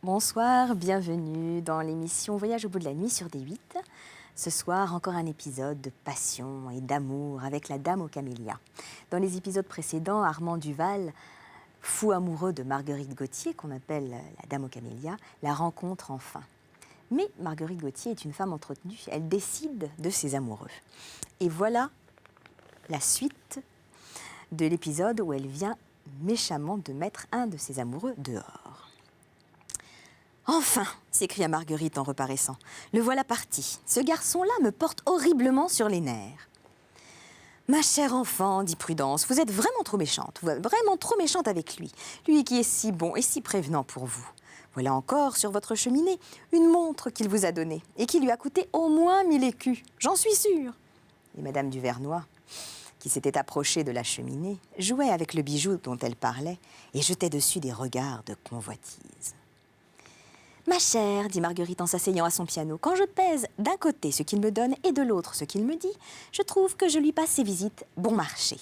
Bonsoir, bienvenue dans l'émission Voyage au bout de la nuit sur D8. Ce soir, encore un épisode de passion et d'amour avec la dame aux camélias. Dans les épisodes précédents, Armand Duval, fou amoureux de Marguerite Gauthier, qu'on appelle la dame aux camélias, la rencontre enfin. Mais Marguerite Gauthier est une femme entretenue, elle décide de ses amoureux. Et voilà la suite de l'épisode où elle vient méchamment de mettre un de ses amoureux dehors. « Enfin !» s'écria Marguerite en reparaissant. « Le voilà parti. Ce garçon-là me porte horriblement sur les nerfs. »« Ma chère enfant, dit Prudence, vous êtes vraiment trop méchante. Vous êtes vraiment trop méchante avec lui. Lui qui est si bon et si prévenant pour vous. Voilà encore, sur votre cheminée, une montre qu'il vous a donnée et qui lui a coûté au moins 1000 écus. J'en suis sûre. » Et Madame Duvernoy, qui s'était approchée de la cheminée, jouait avec le bijou dont elle parlait et jetait dessus des regards de convoitise. « Ma chère, dit Marguerite en s'asseyant à son piano, quand je pèse d'un côté ce qu'il me donne et de l'autre ce qu'il me dit, je trouve que je lui passe ses visites bon marché.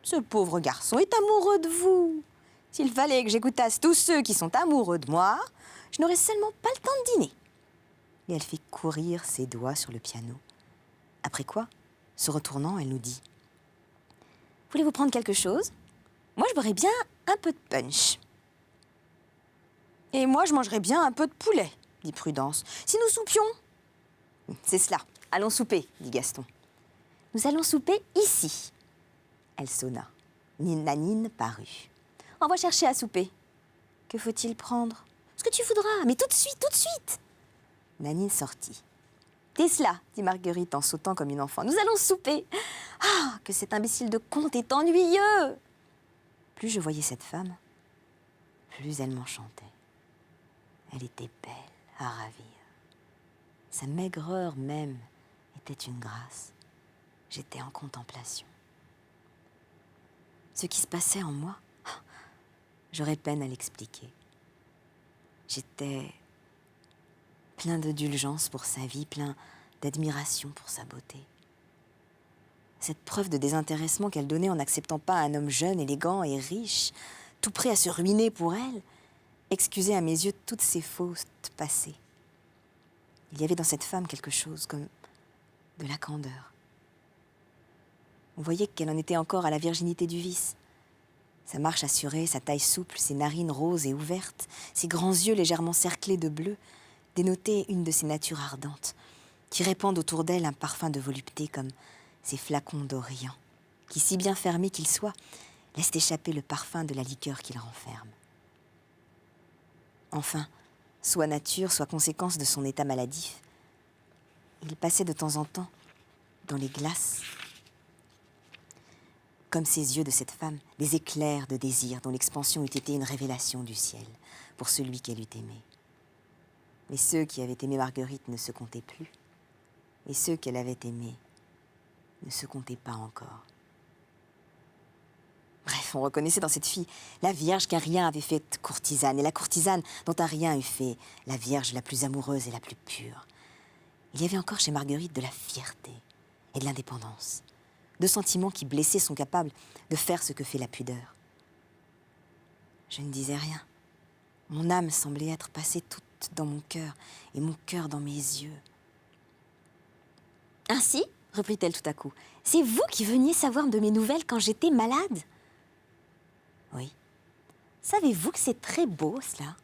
Ce pauvre garçon est amoureux de vous. S'il fallait que j'écoutasse tous ceux qui sont amoureux de moi, je n'aurais seulement pas le temps de dîner. » Et elle fait courir ses doigts sur le piano. Après quoi, se retournant, elle nous dit « Voulez-vous prendre quelque chose? Moi, je boirais bien un peu de punch. » « Et moi, je mangerais bien un peu de poulet, dit Prudence. Si nous soupions. »« C'est cela. Allons souper, dit Gaston. »« Nous allons souper ici. » Elle sonna. Nanine parut. « On va chercher à souper. »« Que faut-il prendre? »« Ce que tu voudras, mais tout de suite, tout de suite. » Nanine sortit. « C'est cela, dit Marguerite en sautant comme une enfant. Nous allons souper. Ah, que cet imbécile de comte est ennuyeux. » Plus je voyais cette femme, plus elle m'enchantait. Elle était belle à ravir. Sa maigreur même était une grâce. J'étais en contemplation. Ce qui se passait en moi, j'aurais peine à l'expliquer. J'étais plein d'indulgence pour sa vie, plein d'admiration pour sa beauté. Cette preuve de désintéressement qu'elle donnait en n'acceptant pas un homme jeune, élégant et riche, tout prêt à se ruiner pour elle, excusait à mes yeux toutes ses fautes passées. Il y avait dans cette femme quelque chose comme de la candeur. On voyait qu'elle en était encore à la virginité du vice. Sa marche assurée, sa taille souple, ses narines roses et ouvertes, ses grands yeux légèrement cerclés de bleu, dénotaient une de ces natures ardentes, qui répandent autour d'elle un parfum de volupté comme ces flacons d'Orient, qui, si bien fermés qu'ils soient, laissent échapper le parfum de la liqueur qu'ils renferment. Enfin, soit nature, soit conséquence de son état maladif, il passait de temps en temps dans les glaces, comme ces yeux de cette femme, des éclairs de désir dont l'expansion eût été une révélation du ciel pour celui qu'elle eût aimé. Mais ceux qui avaient aimé Marguerite ne se comptaient plus, et ceux qu'elle avait aimés ne se comptaient pas encore. Bref, on reconnaissait dans cette fille la Vierge qu'un rien avait faite courtisane, et la courtisane dont un rien eût fait la Vierge la plus amoureuse et la plus pure. Il y avait encore chez Marguerite de la fierté et de l'indépendance, deux sentiments qui blessés sont capables de faire ce que fait la pudeur. Je ne disais rien. Mon âme semblait être passée toute dans mon cœur, et mon cœur dans mes yeux. « Ainsi, reprit-elle tout à coup, c'est vous qui veniez savoir de mes nouvelles quand j'étais malade ? » « Oui. »« Savez-vous que c'est très beau, cela ?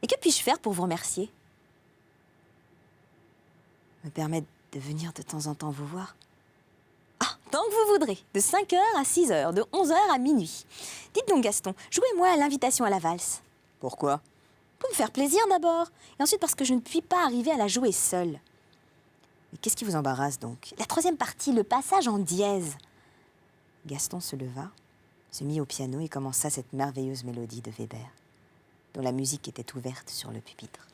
Et que puis-je faire pour vous remercier ? » ?»« Me permettre de venir de temps en temps vous voir ? » ?»« Ah, tant que vous voudrez, de 5h à 6h, de 11h à minuit. Dites donc, Gaston, jouez-moi à l'invitation à la valse. »« Pourquoi ? » ?»« Pour me faire plaisir d'abord, et ensuite parce que je ne puis pas arriver à la jouer seule. »« Mais qu'est-ce qui vous embarrasse donc ? » ?»« La troisième partie, le passage en dièse. » Gaston se leva, se mit au piano et commença cette merveilleuse mélodie de Weber, dont la musique était ouverte sur le pupitre.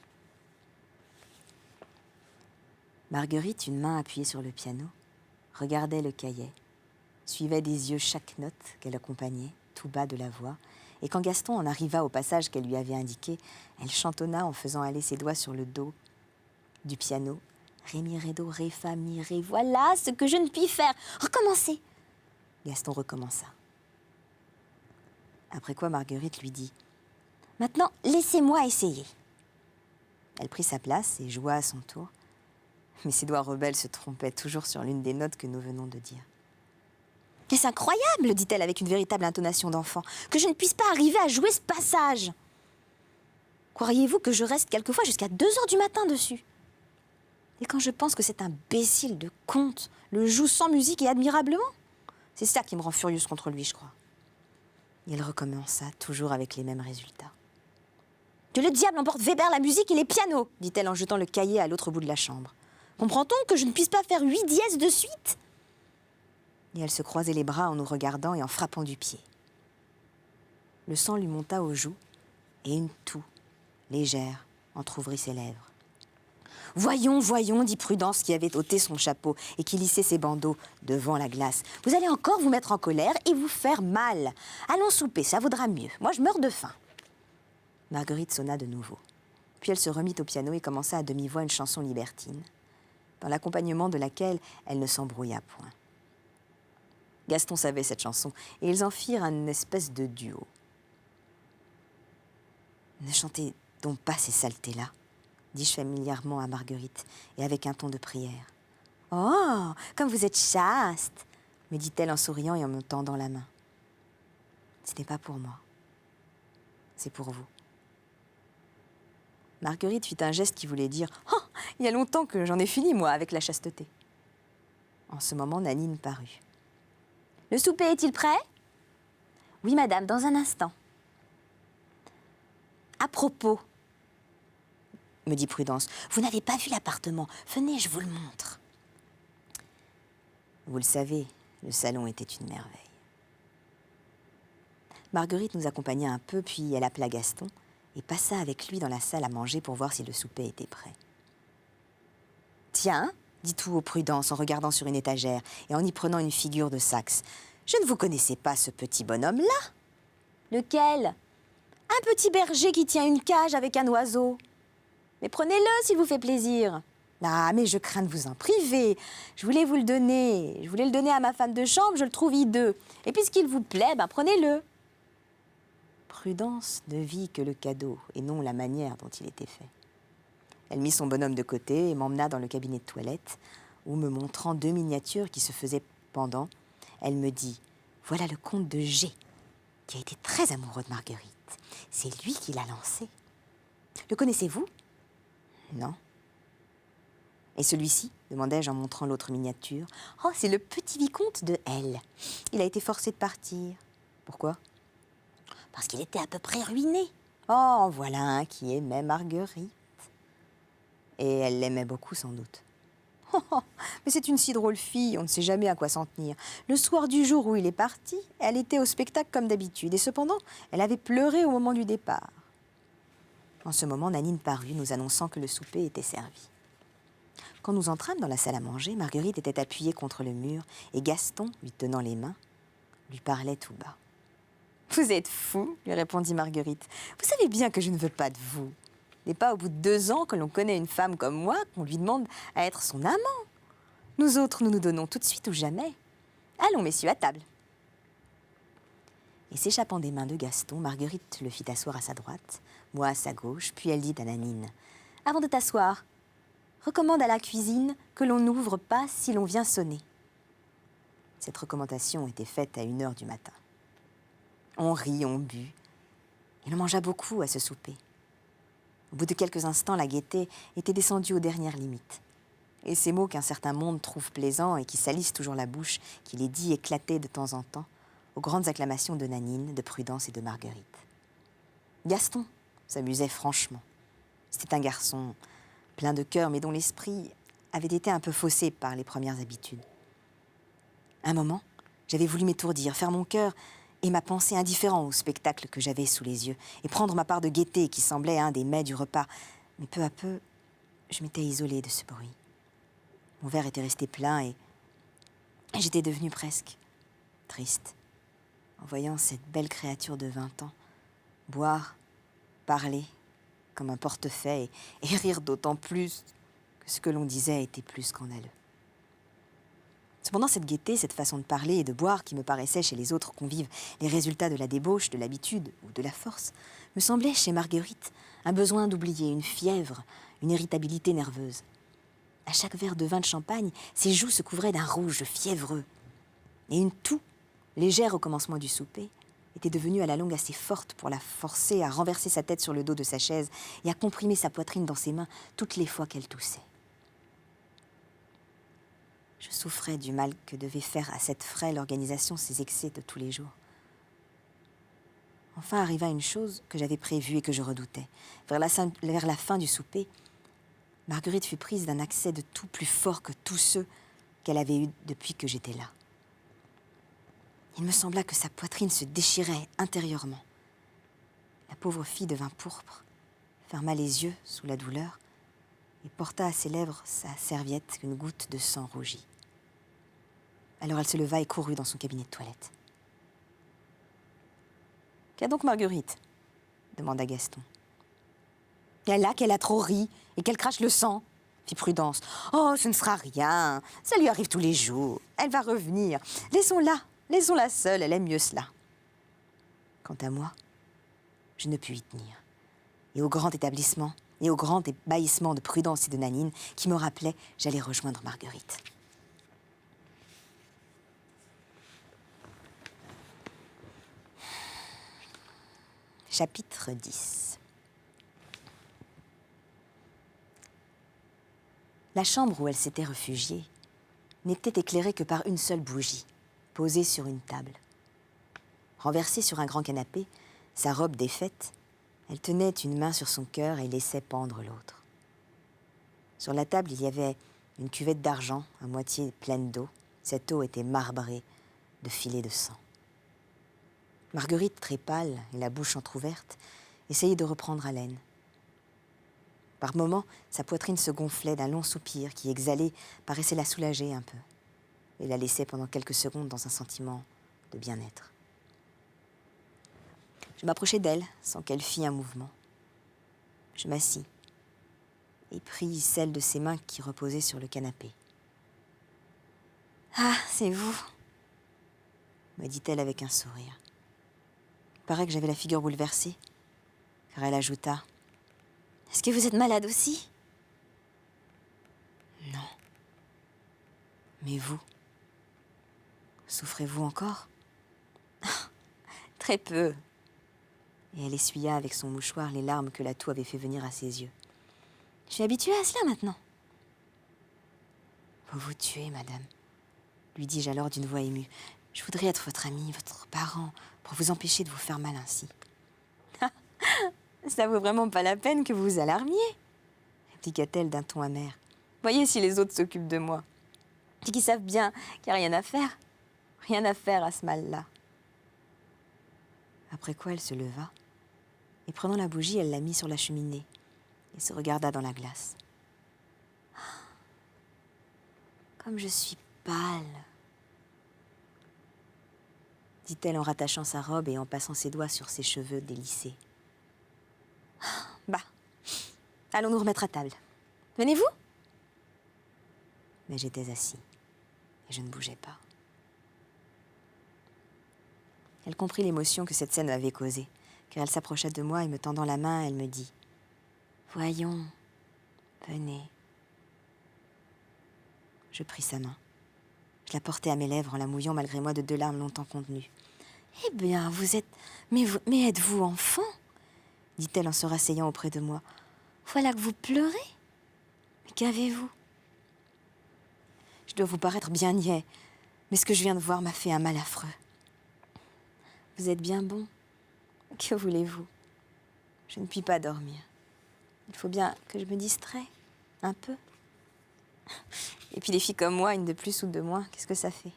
Marguerite, une main appuyée sur le piano, regardait le cahier, suivait des yeux chaque note qu'elle accompagnait, tout bas de la voix, et quand Gaston en arriva au passage qu'elle lui avait indiqué, elle chantonna en faisant aller ses doigts sur le dos du piano. « Ré, mi, ré, do, ré, fa, mi, ré, voilà ce que je ne puis faire. Recommencez !» Gaston recommença. Après quoi Marguerite lui dit Maintenant, laissez-moi essayer. Elle prit sa place et joua à son tour. Mais ses doigts rebelles se trompaient toujours sur l'une des notes que nous venons de dire. « Mais c'est incroyable, dit-elle avec une véritable intonation d'enfant, que je ne puisse pas arriver à jouer ce passage. Croiriez-vous que je reste quelquefois jusqu'à 2 heures du matin dessus? Et quand je pense que cet imbécile de conte le joue sans musique et admirablement, c'est ça qui me rend furieuse contre lui, je crois. » Et elle recommença, toujours avec les mêmes résultats. « Que le diable emporte Weber, la musique et les pianos, dit-elle en jetant le cahier à l'autre bout de la chambre. Comprend-on que je ne puisse pas faire 8 dièses de suite? Et elle se croisait les bras en nous regardant et en frappant du pied. Le sang lui monta aux joues et une toux, légère, entr'ouvrit ses lèvres. « Voyons, voyons, dit Prudence qui avait ôté son chapeau et qui lissait ses bandeaux devant la glace. Vous allez encore vous mettre en colère et vous faire mal. Allons souper, ça vaudra mieux. Moi, je meurs de faim. » Marguerite sonna de nouveau. Puis elle se remit au piano et commença à demi-voix une chanson libertine, dans l'accompagnement de laquelle elle ne s'embrouilla point. Gaston savait cette chanson, et ils en firent une espèce de duo. « Ne chantez donc pas ces saletés-là, dis-je familièrement à Marguerite, et avec un ton de prière. « Oh, comme vous êtes chaste, me dit-elle en souriant et en me tendant la main. Ce n'est pas pour moi, c'est pour vous. » Marguerite fit un geste qui voulait dire « Oh, il y a longtemps que j'en ai fini, moi, avec la chasteté. » En ce moment, Nanine parut. « Le souper est-il prêt ?»« Oui, madame, dans un instant. »« À propos, me dit Prudence, vous n'avez pas vu l'appartement. Venez, je vous le montre. » Vous le savez, le salon était une merveille. Marguerite nous accompagna un peu, puis elle appela Gaston et passa avec lui dans la salle à manger pour voir si le souper était prêt. « Tiens, dit tout haut Prudence en regardant sur une étagère et en y prenant une figure de Saxe. Je ne vous connaissais pas ce petit bonhomme-là. »« Lequel ? » ?»« Un petit berger qui tient une cage avec un oiseau. »« Mais prenez-le s'il vous fait plaisir. »« Ah, mais je crains de vous en priver. Je voulais vous le donner. Je voulais le donner à ma femme de chambre, je le trouve hideux. Et puisqu'il vous plaît, ben prenez-le. » Prudence ne vit que le cadeau et non la manière dont il était fait. Elle mit son bonhomme de côté et m'emmena dans le cabinet de toilette où, me montrant 2 miniatures qui se faisaient pendant, elle me dit « Voilà le comte de G, qui a été très amoureux de Marguerite. C'est lui qui l'a lancé. Le connaissez-vous ? » ?»« Non. »« Et celui-ci ?» demandai-je en montrant l'autre miniature. « Oh, c'est le petit vicomte de L. Il a été forcé de partir. »« Pourquoi ? » ?»« Parce qu'il était à peu près ruiné. Oh, voilà un qui aimait Marguerite. » Et elle l'aimait beaucoup, sans doute. « Oh, mais c'est une si drôle fille, on ne sait jamais à quoi s'en tenir. Le soir du jour où il est parti, elle était au spectacle comme d'habitude, et cependant, elle avait pleuré au moment du départ. » En ce moment, Nanine parut, nous annonçant que le souper était servi. Quand nous entrâmes dans la salle à manger, Marguerite était appuyée contre le mur, et Gaston, lui tenant les mains, lui parlait tout bas. « Vous êtes fou, lui répondit Marguerite. Vous savez bien que je ne veux pas de vous. Ce n'est pas au bout de 2 ans que l'on connaît une femme comme moi qu'on lui demande à être son amant. Nous autres, nous nous donnons tout de suite ou jamais. Allons, messieurs, à table. » Et s'échappant des mains de Gaston, Marguerite le fit asseoir à sa droite, moi à sa gauche, puis elle dit à Nanine « Avant de t'asseoir, recommande à la cuisine que l'on n'ouvre pas si l'on vient sonner. » Cette recommandation était faite à 1 heure du matin. On rit, on but, et l'on mangea beaucoup à ce souper. Au bout de quelques instants, la gaieté était descendue aux dernières limites. Et ces mots qu'un certain monde trouve plaisants et qui salissent toujours la bouche, qui les dit éclataient de temps en temps, aux grandes acclamations de Nanine, de Prudence et de Marguerite. Gaston s'amusait franchement. C'était un garçon plein de cœur, mais dont l'esprit avait été un peu faussé par les premières habitudes. Un moment, j'avais voulu m'étourdir, faire mon cœur et ma pensée indifférent au spectacle que j'avais sous les yeux, et prendre ma part de gaieté qui semblait un des mets du repas. Mais peu à peu, je m'étais isolée de ce bruit. Mon verre était resté plein et j'étais devenue presque triste, en voyant cette belle créature de 20 ans boire, parler comme un portefaix et rire d'autant plus que ce que l'on disait était plus scandaleux. Cependant, cette gaieté, cette façon de parler et de boire qui me paraissait chez les autres convives les résultats de la débauche, de l'habitude ou de la force, me semblait chez Marguerite un besoin d'oublier, une fièvre, une irritabilité nerveuse. À chaque verre de vin de champagne, ses joues se couvraient d'un rouge fiévreux. Et une toux, légère au commencement du souper, était devenue à la longue assez forte pour la forcer à renverser sa tête sur le dos de sa chaise et à comprimer sa poitrine dans ses mains toutes les fois qu'elle toussait. Je souffrais du mal que devait faire à cette frêle organisation ses excès de tous les jours. Enfin arriva une chose que j'avais prévue et que je redoutais. Vers la fin du souper, Marguerite fut prise d'un accès de toux plus fort que tous ceux qu'elle avait eus depuis que j'étais là. Il me sembla que sa poitrine se déchirait intérieurement. La pauvre fille devint pourpre, ferma les yeux sous la douleur et porta à ses lèvres sa serviette qu'une goutte de sang rougit. Alors elle se leva et courut dans son cabinet de toilette. « Qu'a donc Marguerite ?» demanda Gaston. « Qu'elle a trop ri et qu'elle crache le sang, » fit Prudence. « Oh, ce ne sera rien, ça lui arrive tous les jours, elle va revenir. Laissons-la seule, elle aime mieux cela. » Quant à moi, je ne pus y tenir. Et au grand établissement, et au grand ébahissement de Prudence et de Nanine, qui me rappelait, j'allais rejoindre Marguerite. Chapitre 10. La chambre où elle s'était réfugiée n'était éclairée que par une seule bougie, posée sur une table. Renversée sur un grand canapé, sa robe défaite, elle tenait une main sur son cœur et laissait pendre l'autre. Sur la table, il y avait une cuvette d'argent à moitié pleine d'eau. Cette eau était marbrée de filets de sang. Marguerite, très pâle et la bouche entr'ouverte, essayait de reprendre haleine. Par moments, sa poitrine se gonflait d'un long soupir qui, exhalé, paraissait la soulager un peu et la laissait pendant quelques secondes dans un sentiment de bien-être. Je m'approchai d'elle sans qu'elle fît un mouvement. Je m'assis et pris celle de ses mains qui reposait sur le canapé. « Ah, c'est vous !» me dit-elle avec un sourire. Il paraît que j'avais la figure bouleversée, car elle ajouta « Est-ce que vous êtes malade aussi ?»« Non. Mais vous, souffrez-vous encore ?»« Très peu. » Et elle essuya avec son mouchoir les larmes que la toux avait fait venir à ses yeux. « Je suis habituée à cela maintenant. »« Vous vous tuez, madame, » lui dis-je alors d'une voix émue. « Je voudrais être votre amie, votre parent, pour vous empêcher de vous faire mal ainsi. »« Ça vaut vraiment pas la peine que vous vous alarmiez, » répliqua-t-elle d'un ton amer. « Voyez si les autres s'occupent de moi. C'est qu'ils savent bien qu'il n'y a rien à faire. Rien à faire à ce mal-là. » Après quoi elle se leva, et prenant la bougie, elle la mit sur la cheminée et se regarda dans la glace. « Comme je suis pâle !» dit-elle en rattachant sa robe et en passant ses doigts sur ses cheveux délissés. « Bah, allons nous remettre à table. Venez-vous » Mais j'étais assis et je ne bougeais pas. Elle comprit l'émotion que cette scène avait causée, car elle s'approcha de moi et me tendant la main, elle me dit « Voyons, venez. » Je pris sa main. Je la portai à mes lèvres en la mouillant malgré moi de 2 larmes longtemps contenues. « Eh bien, vous êtes... Mais êtes-vous enfant ?» dit-elle en se rasseyant auprès de moi. « Voilà que vous pleurez. Mais qu'avez-vous » ? Je dois vous paraître bien niais, mais ce que je viens de voir m'a fait un mal affreux. Vous êtes bien bon. Que voulez-vous ? Je ne puis pas dormir. Il faut bien que je me distrais, un peu. Et puis les filles comme moi, une de plus ou de moins, qu'est-ce que ça fait ?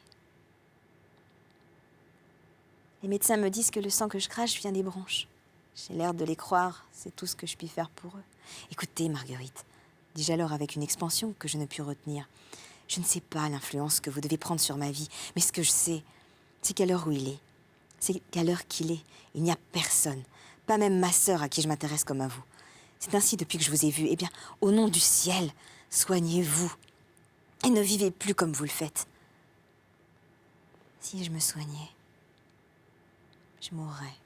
Les médecins me disent que le sang que je crache vient des bronches. J'ai l'air de les croire, c'est tout ce que je puis faire pour eux. Écoutez, Marguerite, dis-je alors avec une expansion que je ne pus retenir. Je ne sais pas l'influence que vous devez prendre sur ma vie, mais ce que je sais, c'est qu'à l'heure où il est, c'est qu'à l'heure qu'il est, il n'y a personne, pas même ma sœur à qui je m'intéresse comme à vous. C'est ainsi depuis que je vous ai vu. Eh bien, au nom du ciel, soignez-vous et ne vivez plus comme vous le faites. Si je me soignais, je mourrais.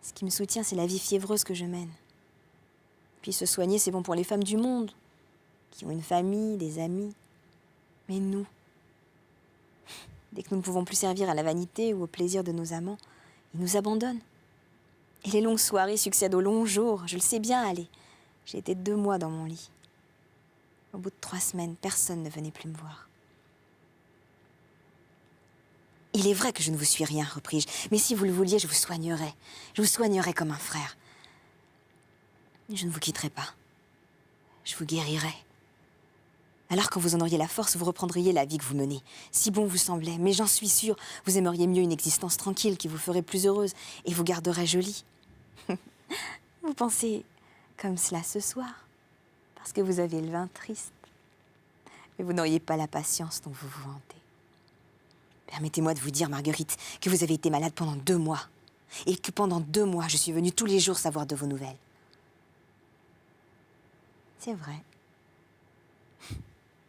Ce qui me soutient, c'est la vie fiévreuse que je mène. Puis se soigner, c'est bon pour les femmes du monde, qui ont une famille, des amis. Mais nous, dès que nous ne pouvons plus servir à la vanité ou au plaisir de nos amants, ils nous abandonnent. Et les longues soirées succèdent aux longs jours. Je le sais bien, allez. J'ai été 2 mois dans mon lit. Au bout de 3 semaines, personne ne venait plus me voir. Il est vrai que je ne vous suis rien, repris-je. Mais si vous le vouliez, je vous soignerais. Je vous soignerais comme un frère. Je ne vous quitterai pas. Je vous guérirai. Alors quand vous en auriez la force, vous reprendriez la vie que vous menez. Si bon vous semblait, mais j'en suis sûre, vous aimeriez mieux une existence tranquille qui vous ferait plus heureuse et vous garderait jolie. Vous pensez comme cela ce soir, parce que vous avez le vin triste. Mais vous n'auriez pas la patience dont vous vous vantez. Permettez-moi de vous dire, Marguerite, que vous avez été malade pendant 2 mois. Et que pendant 2 mois, je suis venue tous les jours savoir de vos nouvelles. C'est vrai.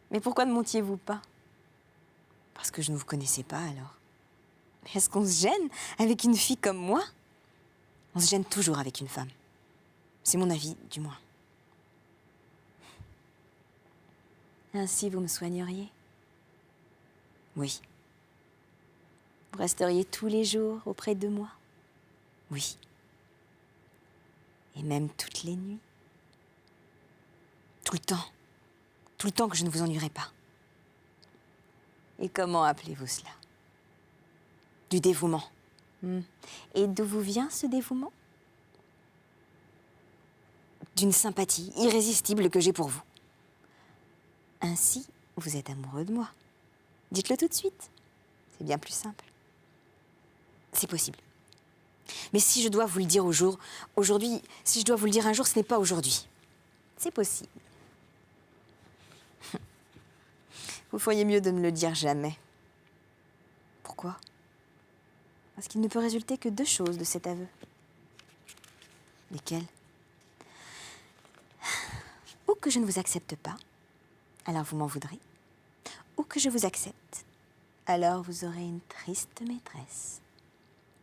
Mais pourquoi ne montiez-vous pas? Parce que je ne vous connaissais pas, alors. Mais est-ce qu'on se gêne avec une fille comme moi? On se gêne toujours avec une femme. C'est mon avis, du moins. Ainsi, vous me soigneriez? Oui. Vous resteriez tous les jours auprès de moi? Oui. Et même toutes les nuits? Tout le temps que je ne vous ennuierai pas. Et comment appelez-vous cela? Du dévouement. Et d'où vous vient ce dévouement? D'une sympathie irrésistible que j'ai pour vous. Ainsi, vous êtes amoureux de moi. Dites-le tout de suite. C'est bien plus simple. C'est possible. Mais si je dois vous le dire aujourd'hui, si je dois vous le dire un jour, ce n'est pas aujourd'hui. C'est possible. Vous feriez mieux de ne le dire jamais. Pourquoi? Parce qu'il ne peut résulter que 2 choses de cet aveu. Lesquelles? Ou que je ne vous accepte pas, alors vous m'en voudrez. Ou que je vous accepte, alors vous aurez une triste maîtresse.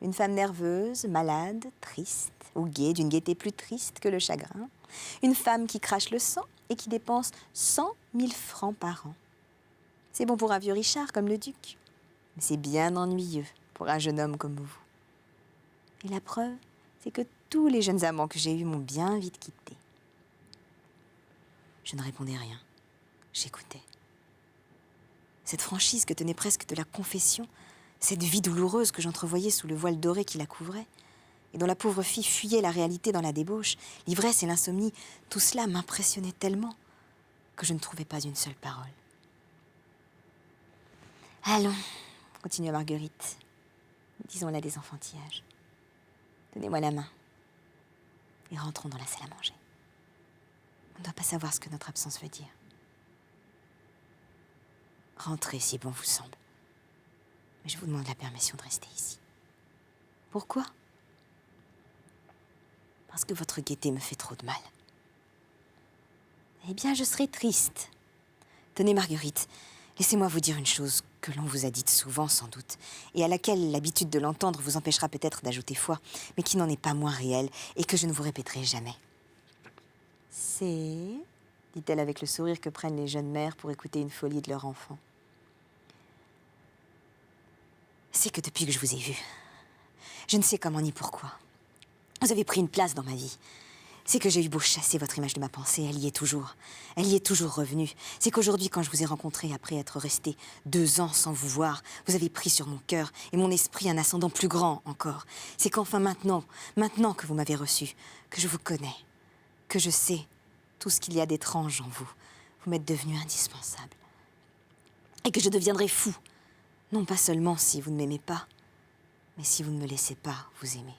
Une femme nerveuse, malade, triste, ou gaie, d'une gaieté plus triste que le chagrin. Une femme qui crache le sang et qui dépense 100 000 francs par an. C'est bon pour un vieux Richard comme le duc, mais c'est bien ennuyeux pour un jeune homme comme vous. Et la preuve, c'est que tous les jeunes amants que j'ai eus m'ont bien vite quitté. Je ne répondais rien, j'écoutais. Cette franchise que tenait presque de la confession, cette vie douloureuse que j'entrevoyais sous le voile doré qui la couvrait, et dont la pauvre fille fuyait la réalité dans la débauche, l'ivresse et l'insomnie, tout cela m'impressionnait tellement que je ne trouvais pas une seule parole. Allons, continua Marguerite, disons là des enfantillages. Donnez-moi la main et rentrons dans la salle à manger. On ne doit pas savoir ce que notre absence veut dire. Rentrez si bon vous semble. Mais je vous demande la permission de rester ici. Pourquoi? Parce que votre gaieté me fait trop de mal. Eh bien, je serai triste. Tenez, Marguerite, laissez-moi vous dire une chose que l'on vous a dite souvent, sans doute, et à laquelle l'habitude de l'entendre vous empêchera peut-être d'ajouter foi, mais qui n'en est pas moins réelle, et que je ne vous répéterai jamais. C'est, dit-elle avec le sourire que prennent les jeunes mères pour écouter une folie de leur enfant. C'est que depuis que je vous ai vu, je ne sais comment ni pourquoi, vous avez pris une place dans ma vie. C'est que j'ai eu beau chasser votre image de ma pensée, elle y est toujours. Elle y est toujours revenue. C'est qu'aujourd'hui, quand je vous ai rencontré après être resté 2 ans sans vous voir, vous avez pris sur mon cœur et mon esprit un ascendant plus grand encore. C'est qu'enfin maintenant que vous m'avez reçu, que je vous connais, que je sais tout ce qu'il y a d'étrange en vous. Vous m'êtes devenu indispensable. Et que je deviendrai fou. Non pas seulement si vous ne m'aimez pas, mais si vous ne me laissez pas vous aimer.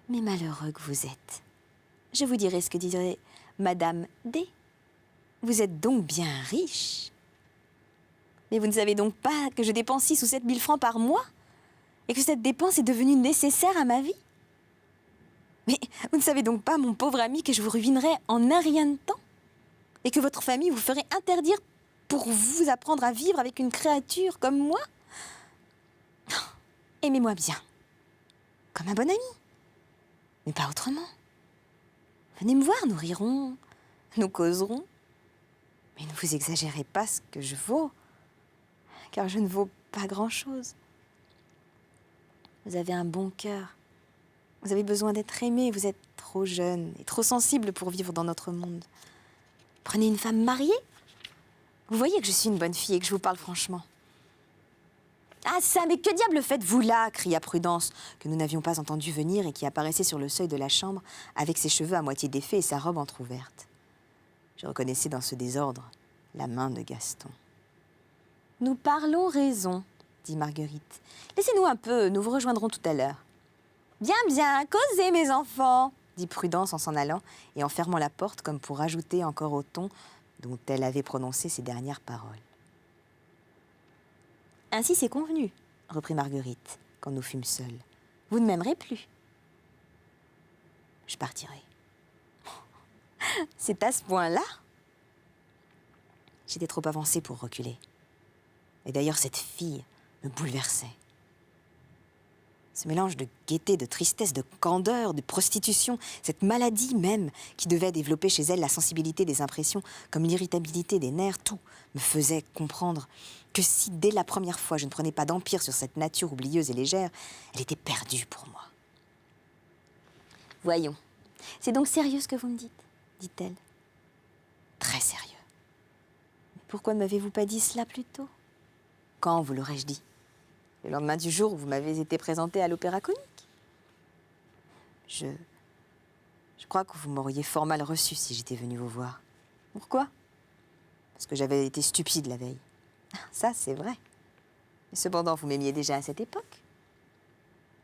Mais malheureux que vous êtes, je vous dirai ce que dirait Madame D. Vous êtes donc bien riche. Mais vous ne savez donc pas que je dépense 6 ou 7 000 francs par mois et que cette dépense est devenue nécessaire à ma vie? Mais vous ne savez donc pas, mon pauvre ami, que je vous ruinerais en un rien de temps? Et que votre famille vous ferait interdire pour vous apprendre à vivre avec une créature comme moi? Aimez-moi bien, comme un bon ami, mais pas autrement. Venez me voir, nous rirons, nous causerons. Mais ne vous exagérez pas ce que je vaux, car je ne vaux pas grand-chose. Vous avez un bon cœur. Vous avez besoin d'être aimé. Vous êtes trop jeune et trop sensible pour vivre dans notre monde. Prenez une femme mariée. Vous voyez que je suis une bonne fille et que je vous parle franchement. Ah ça, mais que diable faites-vous là? Cria Prudence, que nous n'avions pas entendu venir et qui apparaissait sur le seuil de la chambre avec ses cheveux à moitié défaits et sa robe entr'ouverte. Je reconnaissais dans ce désordre la main de Gaston. Nous parlons raison, dit Marguerite. Laissez-nous un peu, nous vous rejoindrons tout à l'heure. Bien, bien, causez mes enfants, dit Prudence en s'en allant et en fermant la porte comme pour ajouter encore au ton dont elle avait prononcé ces dernières paroles. Ainsi c'est convenu, reprit Marguerite, quand nous fûmes seuls. Vous ne m'aimerez plus. Je partirai. C'est à ce point-là? J'étais trop avancée pour reculer. Et d'ailleurs, cette fille me bouleversait. Ce mélange de gaieté, de tristesse, de candeur, de prostitution, cette maladie même qui devait développer chez elle la sensibilité des impressions, comme l'irritabilité des nerfs, tout me faisait comprendre que si, dès la première fois, je ne prenais pas d'empire sur cette nature oublieuse et légère, elle était perdue pour moi. Voyons, c'est donc sérieux ce que vous me dites, dit-elle. Très sérieux. Mais pourquoi ne m'avez-vous pas dit cela plus tôt? Quand vous l'aurais-je dit? Le lendemain du jour où vous m'avez été présenté à l'Opéra Comique. Je crois que vous m'auriez fort mal reçu si j'étais venue vous voir. Pourquoi? Parce que j'avais été stupide la veille. Ça, c'est vrai. Mais cependant, vous m'aimiez déjà à cette époque.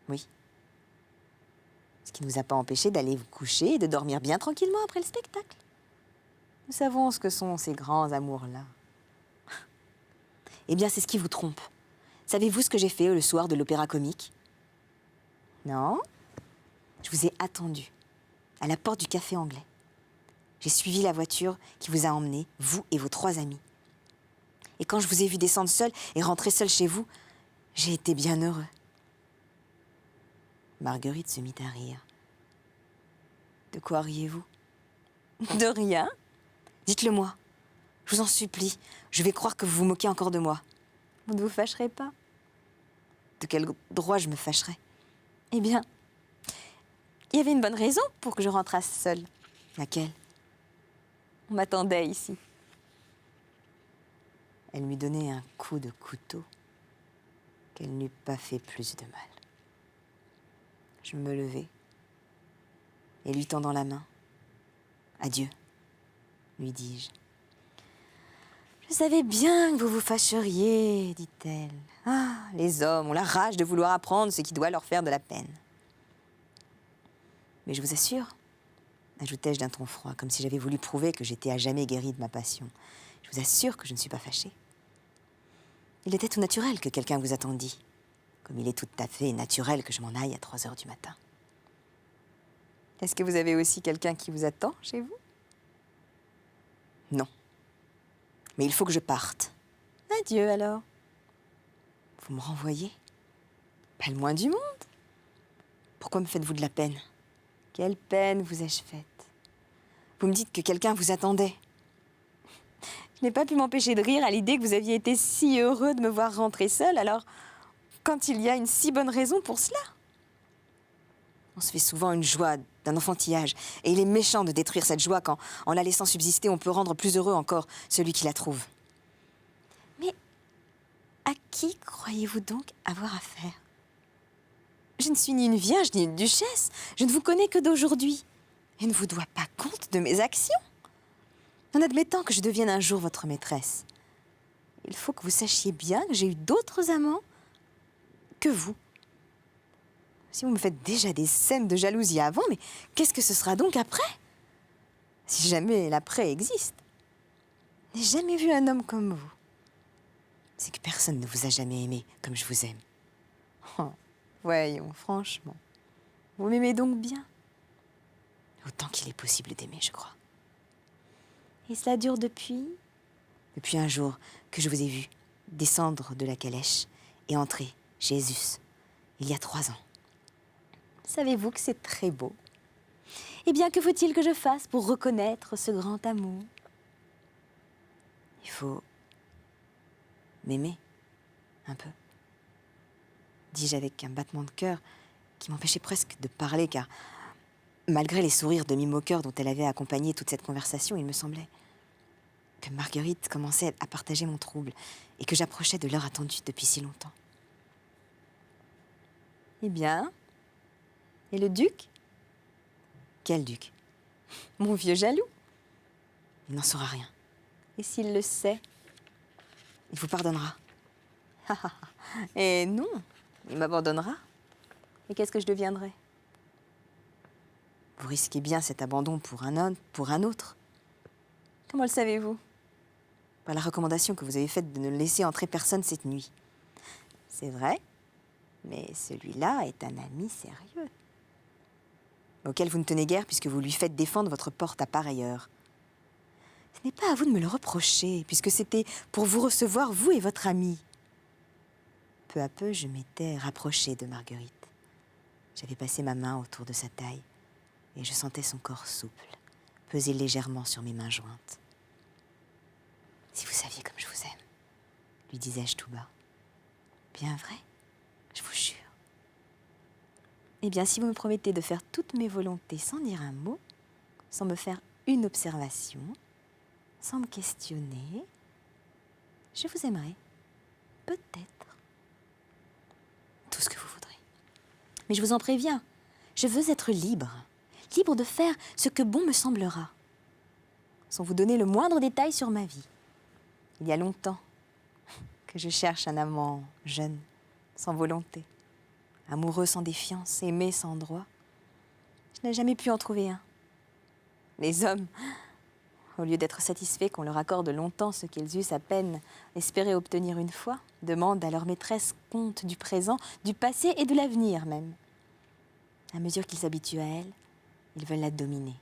Oui. Ce qui ne nous a pas empêché d'aller vous coucher et de dormir bien tranquillement après le spectacle. Nous savons ce que sont ces grands amours-là. Eh bien, c'est ce qui vous trompe. Savez-vous ce que j'ai fait le soir de l'Opéra Comique? Non? Je vous ai attendu à la porte du café anglais. J'ai suivi la voiture qui vous a emmené, vous et vos 3 amis. Et quand je vous ai vu descendre seul et rentrer seul chez vous, j'ai été bien heureux. Marguerite se mit à rire. De quoi riez-vous? De rien. Dites-le-moi. Je vous en supplie. Je vais croire que vous vous moquez encore de moi. Vous ne vous fâcherez pas? De quel droit je me fâcherais? Eh bien, il y avait une bonne raison pour que je rentrasse seule. Laquelle? On m'attendait ici. Elle lui donnait un coup de couteau qu'elle n'eût pas fait plus de mal. Je me levai et lui tendant la main. Adieu, lui dis-je. Je savais bien que vous vous fâcheriez, dit-elle. Ah, les hommes ont la rage de vouloir apprendre ce qui doit leur faire de la peine. Mais je vous assure, ajoutai-je d'un ton froid, comme si j'avais voulu prouver que j'étais à jamais guérie de ma passion, je vous assure que je ne suis pas fâchée. Il était tout naturel que quelqu'un vous attendît, comme il est tout à fait naturel que je m'en aille à 3 heures du matin. Est-ce que vous avez aussi quelqu'un qui vous attend chez vous? Non. Mais il faut que je parte. Adieu alors. Vous me renvoyez? Pas le moins du monde. Pourquoi me faites-vous de la peine? Quelle peine vous ai-je faite? Vous me dites que quelqu'un vous attendait. Je n'ai pas pu m'empêcher de rire à l'idée que vous aviez été si heureux de me voir rentrer seule, alors quand il y a une si bonne raison pour cela. On se fait souvent une joie d'un enfantillage, et il est méchant de détruire cette joie quand, en la laissant subsister, on peut rendre plus heureux encore celui qui la trouve. Mais à qui croyez-vous donc avoir affaire? Je ne suis ni une vierge ni une duchesse, je ne vous connais que d'aujourd'hui, et ne vous dois pas compte de mes actions. En admettant que je devienne un jour votre maîtresse, il faut que vous sachiez bien que j'ai eu d'autres amants que vous. Si vous me faites déjà des scènes de jalousie avant, mais qu'est-ce que ce sera donc après? Si jamais l'après existe. Je n'ai jamais vu un homme comme vous. C'est que personne ne vous a jamais aimé comme je vous aime. Oh, voyons, franchement. Vous m'aimez donc bien? Autant qu'il est possible d'aimer, je crois. Et cela dure depuis? Depuis un jour que je vous ai vu descendre de la calèche et entrer chez Jésus, il y a 3 ans. Savez-vous que c'est très beau? Eh bien, que faut-il que je fasse pour reconnaître ce grand amour? Il faut m'aimer un peu, dis-je avec un battement de cœur qui m'empêchait presque de parler, car malgré les sourires demi-moqueurs dont elle avait accompagné toute cette conversation, il me semblait que Marguerite commençait à partager mon trouble et que j'approchais de l'heure attendue depuis si longtemps. Eh bien, et le duc? Quel duc? Mon vieux jaloux. Il n'en saura rien. Et s'il le sait, il vous pardonnera. Et non, il m'abandonnera. Et qu'est-ce que je deviendrai? Vous risquez bien cet abandon pour un homme, pour un autre. Comment le savez-vous? Par la recommandation que vous avez faite de ne laisser entrer personne cette nuit. C'est vrai, mais celui-là est un ami sérieux, auquel vous ne tenez guère puisque vous lui faites défendre votre porte à pareille heure. Ce n'est pas à vous de me le reprocher, puisque c'était pour vous recevoir, vous et votre ami. Peu à peu, je m'étais rapprochée de Marguerite. J'avais passé ma main autour de sa taille, et je sentais son corps souple, peser légèrement sur mes mains jointes. « Si vous saviez comme je vous aime, » lui disais-je tout bas. « Bien vrai, je vous jure. » Eh bien, si vous me promettez de faire toutes mes volontés sans dire un mot, sans me faire une observation, sans me questionner, je vous aimerai, peut-être, tout ce que vous voudrez. Mais je vous en préviens, je veux être libre, libre de faire ce que bon me semblera, sans vous donner le moindre détail sur ma vie. Il y a longtemps que je cherche un amant jeune, sans volonté, amoureux sans défiance, aimé sans droit. Je n'ai jamais pu en trouver un. Les hommes, au lieu d'être satisfaits qu'on leur accorde longtemps ce qu'ils eussent à peine espéré obtenir une fois, demandent à leur maîtresse compte du présent, du passé et de l'avenir même. À mesure qu'ils s'habituent à elle, ils veulent la dominer.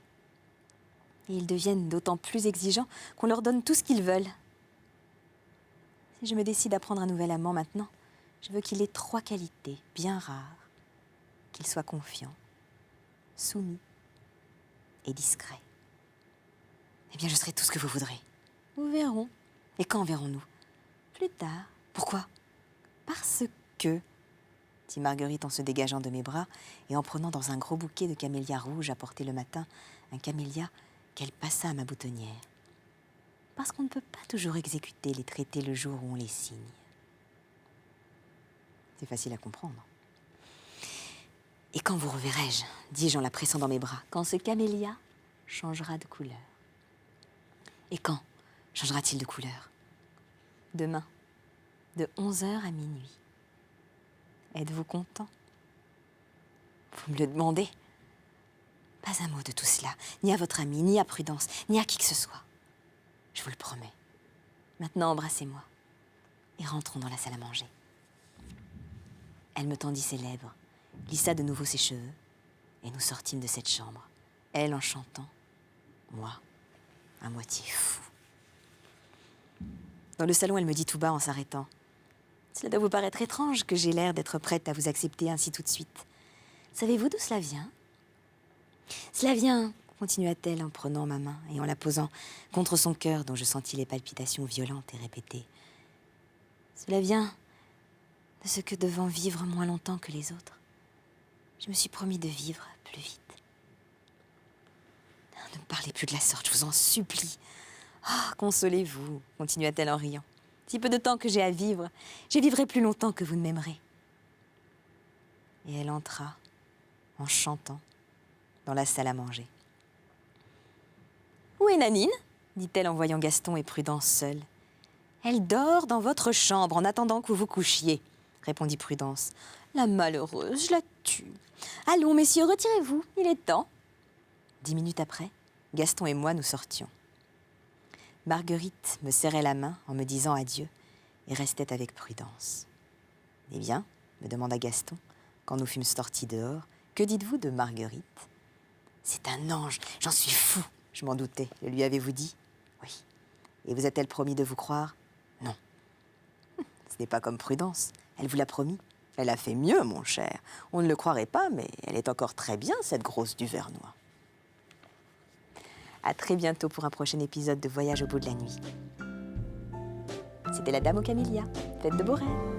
Et ils deviennent d'autant plus exigeants qu'on leur donne tout ce qu'ils veulent. Si je me décide à prendre un nouvel amant maintenant, je veux qu'il ait 3 qualités bien rares. Qu'il soit confiant, soumis et discret. Eh bien, je serai tout ce que vous voudrez. Nous verrons. Et quand verrons-nous? Plus tard. Pourquoi? Parce que, dit Marguerite en se dégageant de mes bras et en prenant dans un gros bouquet de camélias rouges apporté le matin, un camélia qu'elle passa à ma boutonnière. Parce qu'on ne peut pas toujours exécuter les traités le jour où on les signe. C'est facile à comprendre. Et quand vous reverrai-je, dis-je en la pressant dans mes bras, quand ce camélia changera de couleur. Et quand changera-t-il de couleur? Demain, de 11h à minuit. Êtes-vous content? Vous me le demandez? Pas un mot de tout cela, ni à votre ami, ni à Prudence, ni à qui que ce soit. Je vous le promets. Maintenant, embrassez-moi et rentrons dans la salle à manger. Elle me tendit ses lèvres, lissa de nouveau ses cheveux, et nous sortîmes de cette chambre, elle en chantant, moi, à moitié fou. Dans le salon, elle me dit tout bas en s'arrêtant. Cela doit vous paraître étrange que j'ai l'air d'être prête à vous accepter ainsi tout de suite. Savez-vous d'où cela vient? Cela vient, continua-t-elle en prenant ma main et en la posant contre son cœur dont je sentis les palpitations violentes et répétées. Cela vient de ce que devant vivre moins longtemps que les autres, je me suis promis de vivre plus vite. Ne me parlez plus de la sorte, je vous en supplie. Ah, consolez-vous, continua-t-elle en riant. Si peu de temps que j'ai à vivre, je vivrai plus longtemps que vous ne m'aimerez. Et elle entra, en chantant, dans la salle à manger. Où est Nanine? dit-elle en voyant Gaston et Prudence seuls. Elle dort dans votre chambre en attendant que vous vous couchiez, répondit Prudence. La malheureuse, je la tue. Allons, messieurs, retirez-vous, il est temps. 10 minutes après, Gaston et moi nous sortions. Marguerite me serrait la main en me disant adieu et restait avec Prudence. « Eh bien, me demanda Gaston, quand nous fûmes sortis dehors, que dites-vous de Marguerite ?»« C'est un ange, j'en suis fou, je m'en doutais. Le lui avez-vous dit ?»« Oui, Et vous a-t-elle promis de vous croire? Non. Ce n'est pas comme Prudence. Elle vous l'a promis. Elle a fait mieux, mon cher. On ne le croirait pas, mais elle est encore très bien, cette grosse Duvernois. À très bientôt pour un prochain épisode de Voyage au bout de la nuit. C'était la Dame aux Camélias. Faites de beaux rêves.